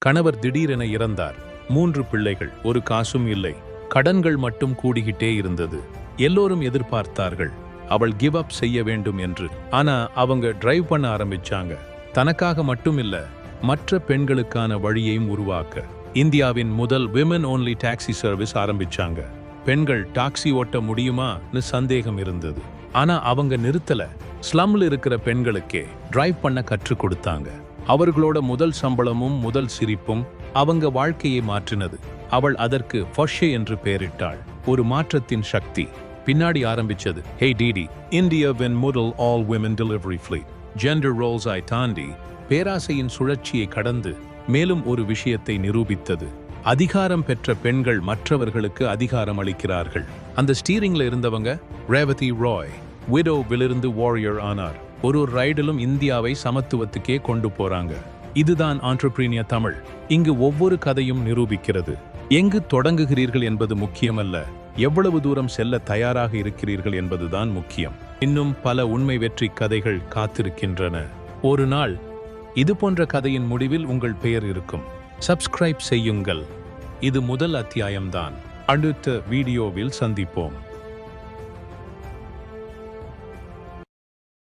கணவர் திடீரென இறந்தார். 3 பிள்ளைகள், ஒரு காசும் இல்லை. கடன்கள் மட்டும் கூடிக்கிட்டே இருந்தது. எல்லோரும் எதிர்பார்த்தார்கள் அவள் கிவ் அப் செய்ய வேண்டும் என்று. ஆனா அவங்க டிரைவ் பண்ண ஆரம்பிச்சாங்க. தனக்காக மட்டும் இல்ல, மற்ற பெண்களுக்கான வழியையும் உருவாக்க. இந்தியாவின் முதல் விமன் ஓன்லி டாக்ஸி சர்வீஸ் ஆரம்பிச்சாங்க. பெண்கள் டாக்ஸி ஓட்ட முடியுமான்னு சந்தேகம் இருந்தது. ஆனா அவங்க நிறுத்தல. ஸ்லம்ல இருக்கிற பெண்களுக்கே டிரைவ் பண்ண கற்றுக் கொடுத்தாங்க. அவர்களோட முதல் சம்பளமும் முதல் சிரிப்பும் அவங்க வாழ்க்கையை மாற்றினது. அவள் அதற்கு ஃபொஷே என்று பெயரிட்டாள். ஒரு மாற்றத்தின் சக்தி பின்னாடி ஆரம்பிச்சது. ஹே டிடி, இந்தியாவின் முதல் all women delivery fleet. Gender roles ஐ தாண்டி பேராசையின் சுழற்சியை கடந்து மேலும் ஒரு விஷயத்தை நிரூபித்தது. அதிகாரம் பெற்ற பெண்கள் மற்றவர்களுக்கு அதிகாரம் அளிக்கிறார்கள். அந்த ஸ்டீரிங்ல இருந்தவங்க ரேவதி ராய் விடோவிலிருந்து வாரியர் ஆனார். ஒரு ரைடிலும் இந்தியாவை சமத்துவத்துக்கே கொண்டு போறாங்க. இதுதான் ஆண்டர்பிரீனியர் தமிழ். இங்கு ஒவ்வொரு கதையும் நிரூபிக்கிறது. எங்கு தொடங்குகிறீர்கள் என்பது முக்கியமல்ல, எவ்வளவு தூரம் செல்ல தயாராக இருக்கிறீர்கள் என்பதுதான் முக்கியம். இன்னும் பல உண்மை வெற்றி கதைகள் காத்திருக்கின்றன. ஒரு நாள் இது போன்ற கதையின் முடிவில் உங்கள் பெயர் இருக்கும். சப்ஸ்கிரைப் செய்யுங்கள். இது முதல் அத்தியாயம்தான். அடுத்த வீடியோவில் சந்திப்போம்.